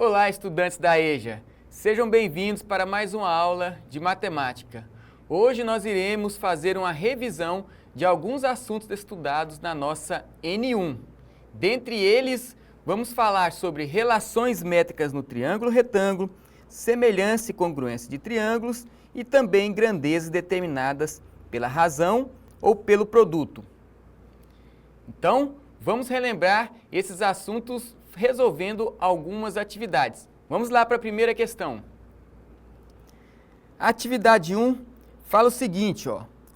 Olá, estudantes da EJA! Sejam bem-vindos para mais uma aula de matemática. Hoje nós iremos fazer uma revisão de alguns assuntos estudados na nossa N1. Dentre eles, vamos falar sobre relações métricas no triângulo retângulo, semelhança e congruência de triângulos e também grandezas determinadas pela razão ou pelo produto. Então, vamos relembrar esses assuntos resolvendo algumas atividades. Vamos lá para a primeira questão. A atividade 1 fala o seguinte,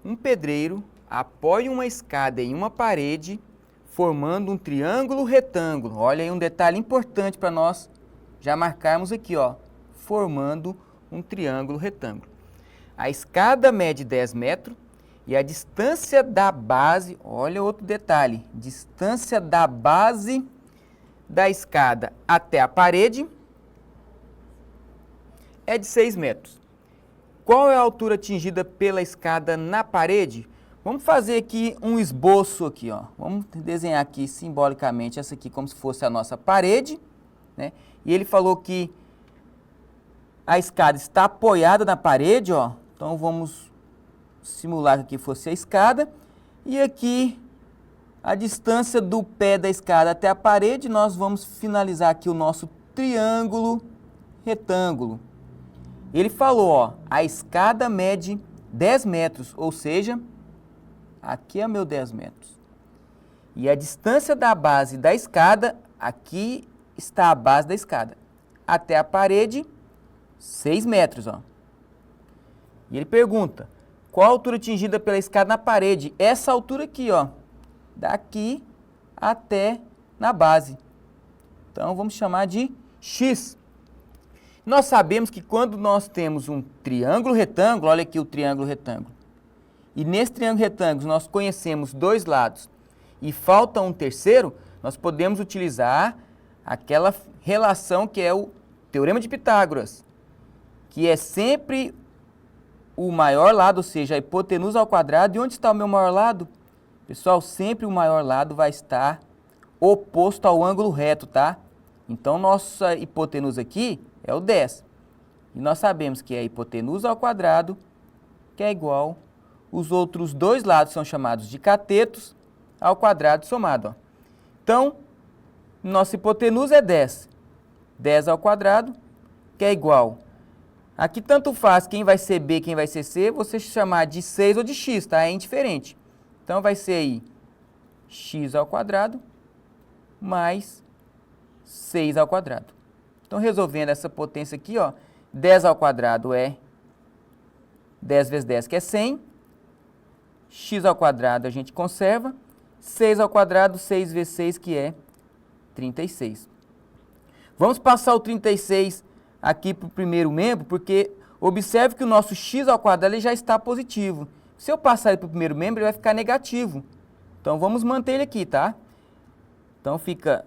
um pedreiro apoia uma escada em uma parede, formando um triângulo retângulo. Olha aí um detalhe importante para nós já marcarmos aqui, formando um triângulo retângulo. A escada mede 10 metros e a distância da base, olha outro detalhe, distância da base da escada até a parede é de 6 metros. Qual é a altura atingida pela escada na parede? Vamos fazer aqui um esboço aqui, Vamos desenhar aqui simbolicamente essa aqui como se fosse a nossa parede, né? E ele falou que a escada está apoiada na parede, Então vamos simular que fosse a escada. E aqui a distância do pé da escada até a parede, nós vamos finalizar aqui o nosso triângulo retângulo. Ele falou, a escada mede 10 metros, ou seja, aqui é meu 10 metros. E a distância da base da escada, aqui está a base da escada, até a parede, 6 metros, E ele pergunta, qual a altura atingida pela escada na parede? Essa altura aqui, daqui até na base. Então, vamos chamar de x. Nós sabemos que quando nós temos um triângulo retângulo, olha aqui o triângulo retângulo, e nesse triângulo retângulo nós conhecemos dois lados e falta um terceiro, nós podemos utilizar aquela relação que é o Teorema de Pitágoras, que é sempre o maior lado, ou seja, a hipotenusa ao quadrado. E onde está o meu maior lado? Pessoal, sempre o maior lado vai estar oposto ao ângulo reto, tá? Então, nossa hipotenusa aqui é o 10. E nós sabemos que é a hipotenusa ao quadrado, que é igual, os outros dois lados são chamados de catetos, ao quadrado somado. Então, nossa hipotenusa é 10. 10 ao quadrado, que é igual. Aqui tanto faz quem vai ser B, quem vai ser C, você chamar de 6 ou de x, tá? É indiferente. Então, vai ser aí x ao quadrado mais 6 ao quadrado. Então, resolvendo essa potência aqui, 10 ao quadrado é 10 vezes 10, que é 100. X ao quadrado a gente conserva. 6 ao quadrado, 6 vezes 6, que é 36. Vamos passar o 36 aqui para o primeiro membro, porque observe que o nosso x ao quadrado ele já está positivo. Se eu passar ele para o primeiro membro, ele vai ficar negativo. Então, vamos manter ele aqui, tá? Então, fica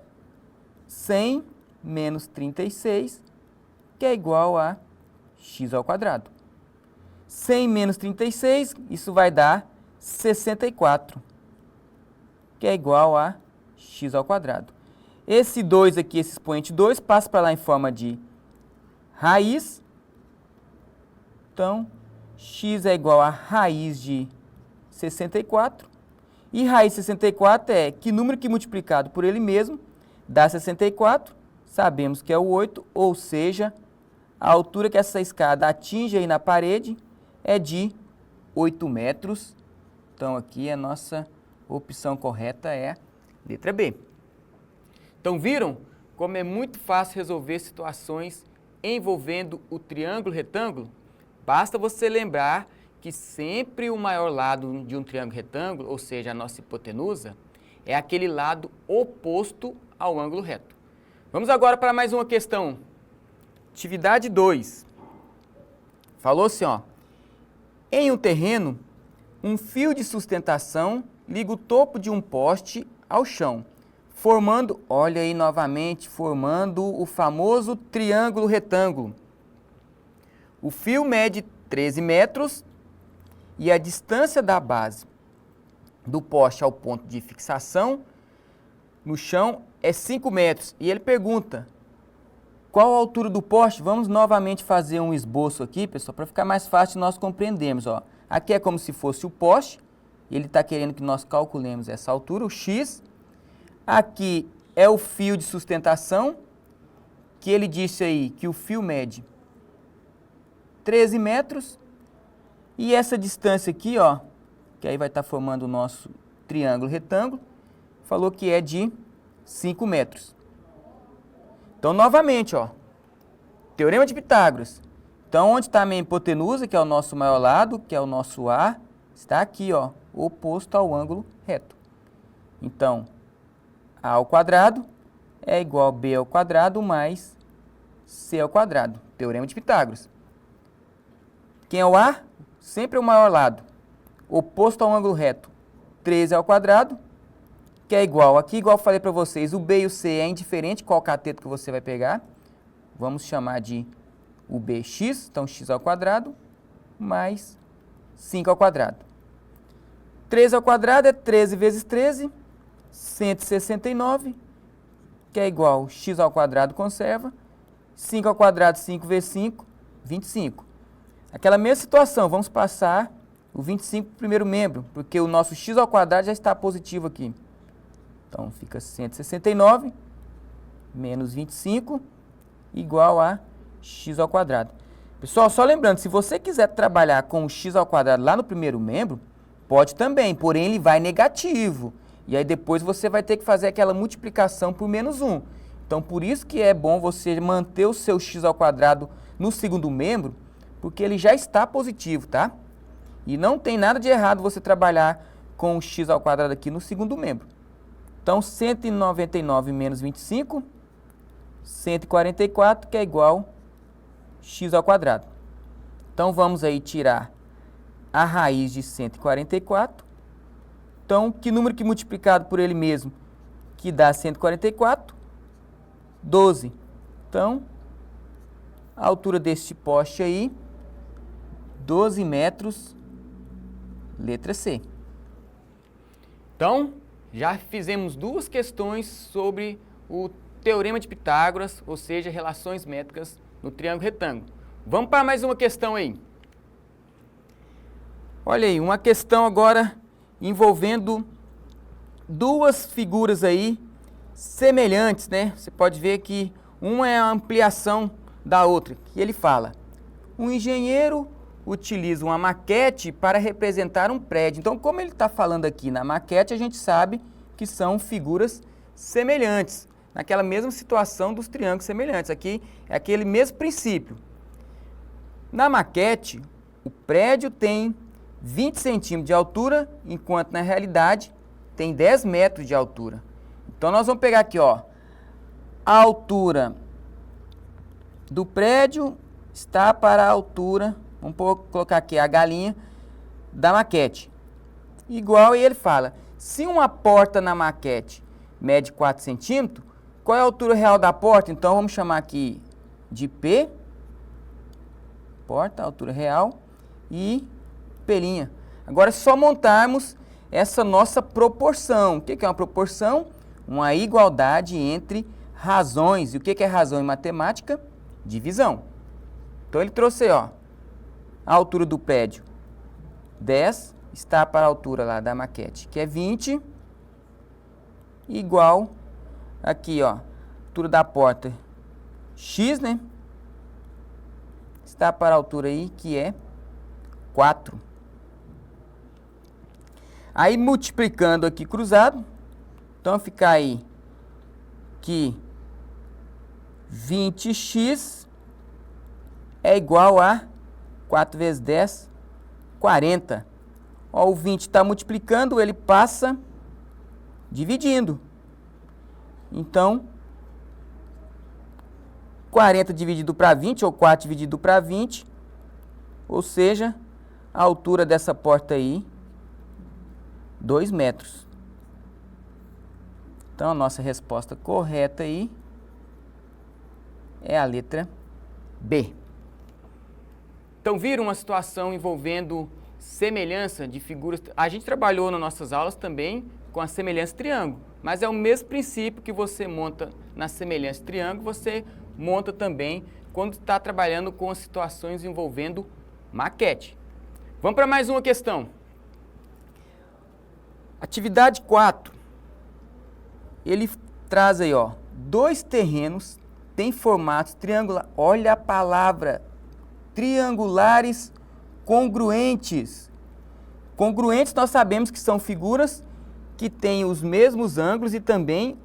100 menos 36, que é igual a x ao quadrado. 100 menos 36, isso vai dar 64, que é igual a x ao quadrado. Esse 2 aqui, esse expoente 2, passa para lá em forma de raiz. Então, x é igual a raiz de 64. E raiz de 64 é que número que multiplicado por ele mesmo dá 64. Sabemos que é o 8, ou seja, a altura que essa escada atinge aí na parede é de 8 metros. Então, aqui a nossa opção correta é a letra B. Então, viram como é muito fácil resolver situações envolvendo o triângulo retângulo? Basta você lembrar que sempre o maior lado de um triângulo retângulo, ou seja, a nossa hipotenusa, é aquele lado oposto ao ângulo reto. Vamos agora para mais uma questão. Atividade 2. Falou assim, em um terreno, um fio de sustentação liga o topo de um poste ao chão, formando, olha aí novamente, formando o famoso triângulo retângulo. O fio mede 13 metros e a distância da base do poste ao ponto de fixação no chão é 5 metros. E ele pergunta, Qual a altura do poste? Vamos novamente fazer um esboço aqui, pessoal, para ficar mais fácil de nós compreendermos. Ó. Aqui é como se fosse o poste, ele está querendo que nós calculemos essa altura, o X. Aqui é o fio de sustentação, que ele disse aí que o fio mede 13 metros. E essa distância aqui, ó, que aí vai estar formando o nosso triângulo retângulo, falou que é de 5 metros. Então, novamente, ó, Teorema de Pitágoras. Então, onde está a minha hipotenusa, que é o nosso maior lado, que é o nosso A, está aqui, ó, oposto ao ângulo reto. Então, A ao quadrado é igual a B ao quadrado mais C ao quadrado. Teorema de Pitágoras. Quem é o A? Sempre é o maior lado. Oposto ao ângulo reto. 13 ao quadrado, que é igual, aqui igual eu falei para vocês, o B e o C é indiferente qual cateto que você vai pegar. Vamos chamar de o BX, então x ao quadrado, mais 5 ao quadrado. 13 ao quadrado é 13 vezes 13, 169, que é igual x ao quadrado conserva, 5 ao quadrado, 5 vezes 5, 25. Aquela mesma situação, vamos passar o 25 para o primeiro membro, porque o nosso x ao quadrado já está positivo aqui. Então, fica 169 menos 25 igual a x ao quadrado. Pessoal, só lembrando, se você quiser trabalhar com o x ao quadrado lá no primeiro membro, pode também, porém ele vai negativo. E aí depois você vai ter que fazer aquela multiplicação por menos 1. Então, por isso que é bom você manter o seu x ao quadrado no segundo membro, porque ele já está positivo, tá? E não tem nada de errado você trabalhar com o x ao quadrado aqui no segundo membro. Então, 199 menos 25, 144, que é igual a x ao quadrado. Então, vamos aí tirar a raiz de 144. Então, que número que multiplicado por ele mesmo, que dá 144? 12. Então, a altura deste poste aí, 12 metros, letra C. Então, já fizemos duas questões sobre o Teorema de Pitágoras, ou seja, relações métricas no triângulo retângulo. Vamos para mais uma questão aí. Olha aí, uma questão agora envolvendo duas figuras aí semelhantes, né? Você pode ver que uma é a ampliação da outra. E ele fala, um engenheiro utiliza uma maquete para representar um prédio. Então, como ele está falando aqui na maquete, a gente sabe que são figuras semelhantes, naquela mesma situação dos triângulos semelhantes. Aqui é aquele mesmo princípio. Na maquete, o prédio tem 20 centímetros de altura, enquanto na realidade tem 10 metros de altura. Então, nós vamos pegar aqui, ó, a altura do prédio está para a altura, vamos colocar aqui a galinha da maquete. Igual, e ele fala, se uma porta na maquete mede 4 centímetros, qual é a altura real da porta? Então, vamos chamar aqui de P, porta, altura real, e P'. Agora é só montarmos essa nossa proporção. O que é uma proporção? Uma igualdade entre razões. E o que é razão em matemática? Divisão. Então, ele trouxe aí, ó, a altura do prédio, 10, está para a altura lá da maquete, que é 20, igual, aqui, ó, altura da porta, x, né? Está para a altura aí, que é 4. Aí, multiplicando aqui cruzado, então fica aí que 20x é igual a 4 vezes 10, 40. Ó, o 20 está multiplicando, ele passa dividindo. Então, 40 dividido para 20, ou 4 dividido para 20, ou seja, a altura dessa porta aí, 2 metros. Então, a nossa resposta correta aí é a letra B. Então, viram uma situação envolvendo semelhança de figuras. A gente trabalhou nas nossas aulas também com a semelhança triângulo, mas é o mesmo princípio que você monta na semelhança triângulo, você monta também quando está trabalhando com situações envolvendo maquete. Vamos para mais uma questão. Atividade 4. Ele traz aí, ó, 2 terrenos têm formatos triangulares. Olha a palavra, triangulares congruentes. Congruentes nós sabemos que são figuras que têm os mesmos ângulos e também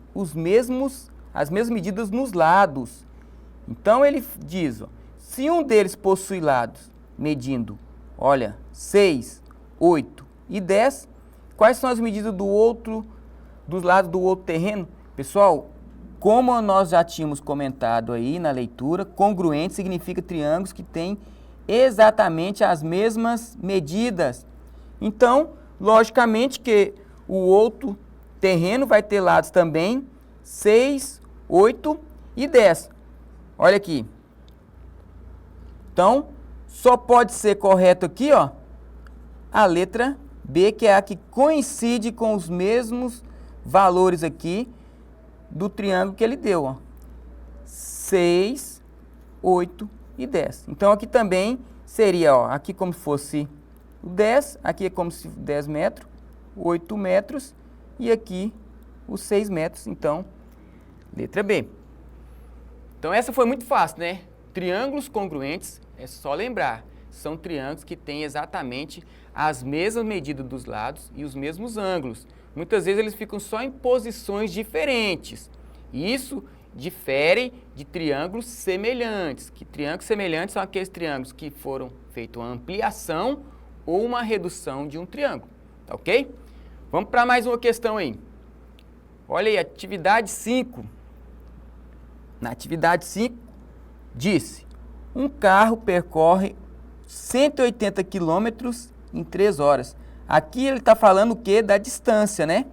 as mesmas medidas nos lados. Então ele diz, ó, se um deles possui lados medindo, olha, 6, 8 e 10, quais são as medidas dos lados do outro terreno? Pessoal, como nós já tínhamos comentado aí na leitura, congruente significa triângulos que têm exatamente as mesmas medidas. Então, logicamente que o outro terreno vai ter lados também 6, 8 e 10. Olha aqui. Então, só pode ser correto aqui, ó, a letra B, que é a que coincide com os mesmos valores aqui do triângulo que ele deu, ó. 6, 8 e 10. Então, aqui também seria, ó, aqui como se fosse o 10, aqui é como se 10 metros, 8 metros e aqui os 6 metros. Então, letra B. Então, essa foi muito fácil, né? Triângulos congruentes, é só lembrar, são triângulos que têm exatamente as mesmas medidas dos lados e os mesmos ângulos. Muitas vezes eles ficam só em posições diferentes. E isso difere de triângulos semelhantes. Que triângulos semelhantes são aqueles triângulos que foram feitos uma ampliação ou uma redução de um triângulo. Tá ok? Vamos para mais uma questão aí. Olha aí, atividade 5. Na atividade 5, disse, um carro percorre 180 quilômetros em 3 horas. Aqui ele está falando o quê? Da distância, né?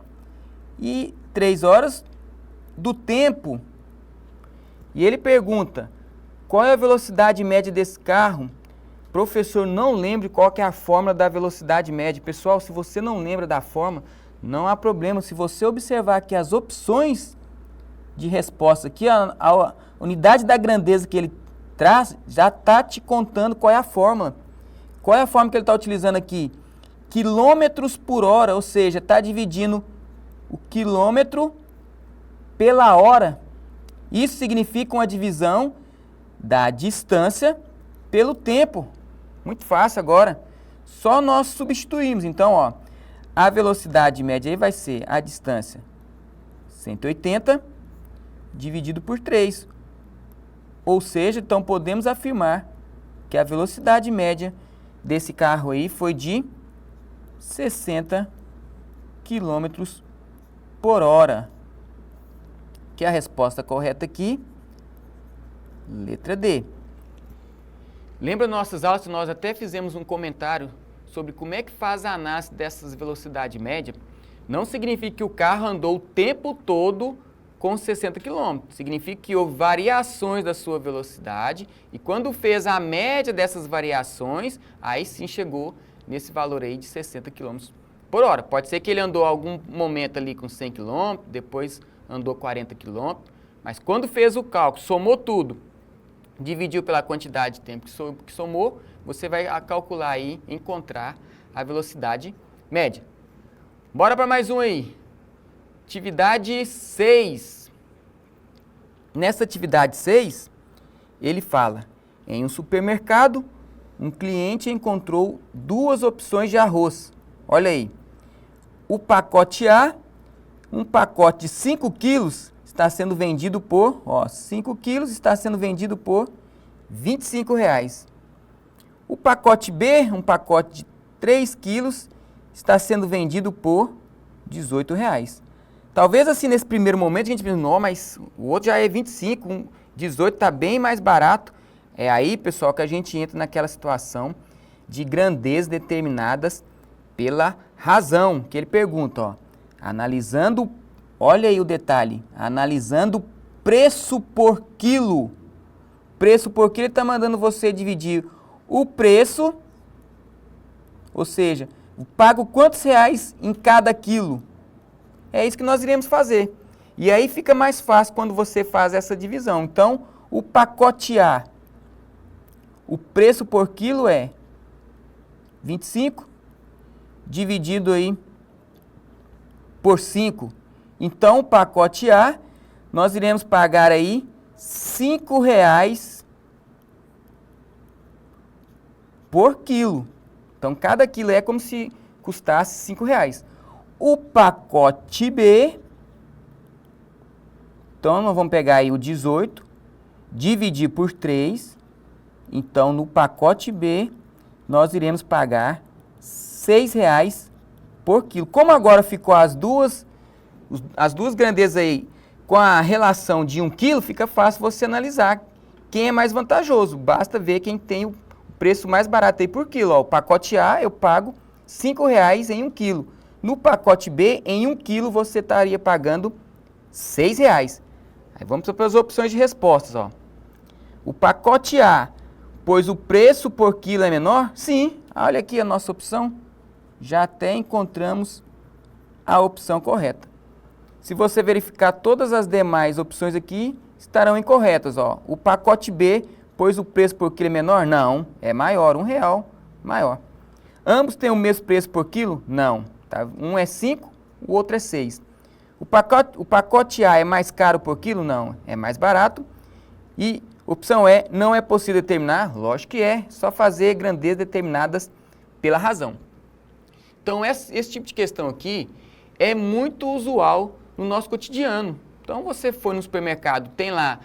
E 3 horas do tempo. E ele pergunta, qual é a velocidade média desse carro? Professor, não lembre qual que é a fórmula da velocidade média. Pessoal, se você não lembra da fórmula, não há problema. Se você observar aqui as opções de resposta, aqui a unidade da grandeza que ele traz, já está te contando qual é a fórmula. Qual é a fórmula que ele está utilizando aqui? Quilômetros por hora, ou seja, está dividindo o quilômetro pela hora. Isso significa uma divisão da distância pelo tempo. Muito fácil agora. Só nós substituímos. Então, ó, a velocidade média aí vai ser a distância 180 dividido por 3. Ou seja, então podemos afirmar que a velocidade média desse carro aí foi de 60 km por hora. Que é a resposta correta aqui, letra D. Lembra nossas aulas que nós até fizemos um comentário sobre como é que faz a análise dessas velocidades médias? Não significa que o carro andou o tempo todo com 60 km. Significa que houve variações da sua velocidade e quando fez a média dessas variações, aí sim chegou nesse valor aí de 60 km por hora. Pode ser que ele andou algum momento ali com 100 km, depois andou 40 km, mas quando fez o cálculo, somou tudo, dividiu pela quantidade de tempo que somou, você vai calcular aí, encontrar a velocidade média. Bora para mais um aí. Atividade 6. Nessa atividade 6, ele fala, em um supermercado, um cliente encontrou 2 opções de arroz. Olha aí, o pacote A, um pacote de 5 quilos está sendo vendido por, ó, 5 quilos está sendo vendido por R$25. O pacote B, um pacote de 3 quilos, está sendo vendido por R$18. Talvez assim, nesse primeiro momento, a gente pense, não, mas o outro já é 25, 18 está bem mais barato. É aí, pessoal, que a gente entra naquela situação de grandezas determinadas pela razão, que ele pergunta, ó, analisando, olha aí o detalhe, analisando preço por quilo. Preço por quilo, ele está mandando você dividir o preço, ou seja, pago quantos reais em cada quilo. É isso que nós iremos fazer. E aí fica mais fácil quando você faz essa divisão. Então, O pacote A, o preço por quilo é 25 dividido aí por 5. Então, o pacote A, nós iremos pagar aí R$ 5,00 por quilo. Então, cada quilo é como se custasse R$ 5,00. O pacote B, então nós vamos pegar aí o 18, dividir por 3. Então, no pacote B, nós iremos pagar R$ 6,00 por quilo. Como agora ficou as duas grandezas aí com a relação de 1 quilo, fica fácil você analisar quem é mais vantajoso. Basta ver quem tem o preço mais barato aí por quilo. Ó, o pacote A eu pago R$ 5,00 em 1 quilo. No pacote B, em 1 quilo, você estaria pagando R$ 6,00. Aí vamos para as opções de respostas. Ó. O pacote A, pois o preço por quilo é menor? Sim, olha aqui a nossa opção. Já até encontramos a opção correta. Se você verificar todas as demais opções aqui, estarão incorretas. Ó. O pacote B, pois o preço por quilo é menor? Não, é maior, R$ 1,00 maior. Ambos têm o mesmo preço por quilo? Não. Tá? Um é 5, o outro é 6. O pacote A é mais caro por quilo? Não, é mais barato. E opção E, não é possível determinar? Lógico que é, só fazer grandezas determinadas pela razão. Então, esse tipo de questão aqui é muito usual no nosso cotidiano. Então, você foi no supermercado, tem lá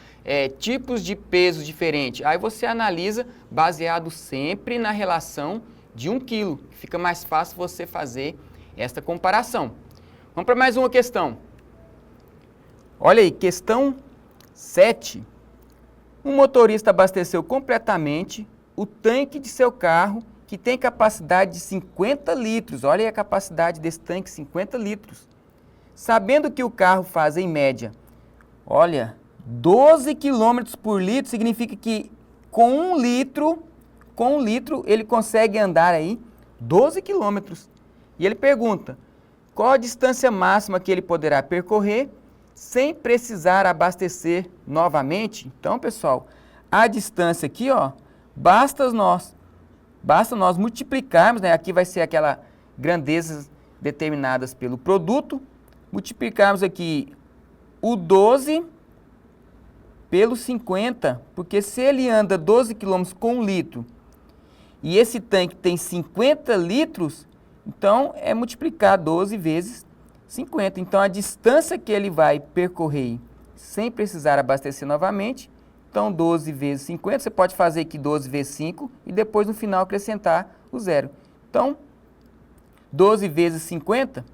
tipos de pesos diferentes, aí você analisa baseado sempre na relação de 1 quilo. Fica mais fácil você fazer esta comparação. Vamos para mais uma questão. Olha aí, questão 7. Um motorista abasteceu completamente o tanque de seu carro, que tem capacidade de 50 litros. Olha aí a capacidade desse tanque, 50 litros. Sabendo que o carro faz, em média, olha, 12 km por litro, significa que com 1 litro, ele consegue andar aí 12 km. E ele pergunta, qual a distância máxima que ele poderá percorrer sem precisar abastecer novamente? Então, pessoal, a distância aqui, ó, basta nós multiplicarmos, né? Aqui vai ser aquela grandezas determinadas pelo produto, multiplicarmos aqui o 12 pelo 50, porque se ele anda 12 km com 1 litro e esse tanque tem 50 litros, então é multiplicar 12 vezes 50. Então a distância que ele vai percorrer sem precisar abastecer novamente, então 12 vezes 50, você pode fazer aqui 12 vezes 5 e depois no final acrescentar o zero. Então, 12 vezes 50,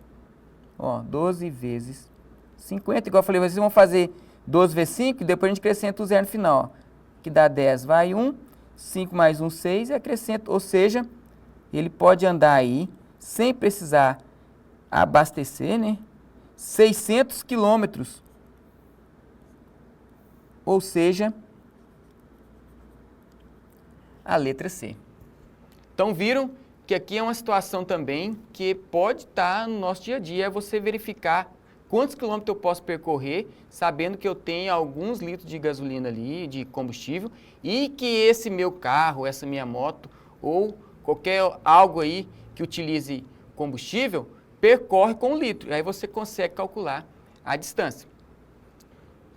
ó, 12 vezes 50, igual eu falei, vocês vão fazer 12 vezes 5 e depois a gente acrescenta o zero no final, ó, que dá 10, vai 1, 5 mais 1, 6 e acrescenta, ou seja, ele pode andar aí sem precisar abastecer, né, 600 quilômetros, ou seja, a letra C. Então, viram que aqui é uma situação também que pode estar no nosso dia a dia, é você verificar quantos quilômetros eu posso percorrer, sabendo que eu tenho alguns litros de gasolina ali, de combustível, e que esse meu carro, essa minha moto, ou qualquer algo aí que utilize combustível, percorre com 1 litro. E aí você consegue calcular a distância.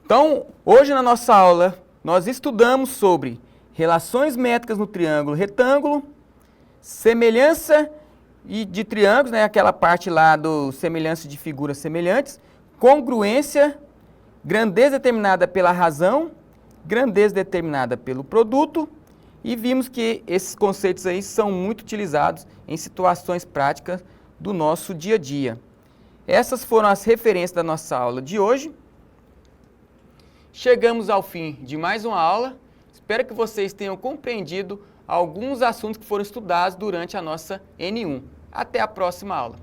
Então, hoje na nossa aula, nós estudamos sobre relações métricas no triângulo retângulo, semelhança de triângulos, né, aquela parte lá do semelhança de figuras semelhantes, congruência, grandeza determinada pela razão, grandeza determinada pelo produto, e vimos que esses conceitos aí são muito utilizados em situações práticas do nosso dia a dia. Essas foram as referências da nossa aula de hoje. Chegamos ao fim de mais uma aula. Espero que vocês tenham compreendido alguns assuntos que foram estudados durante a nossa N1. Até a próxima aula.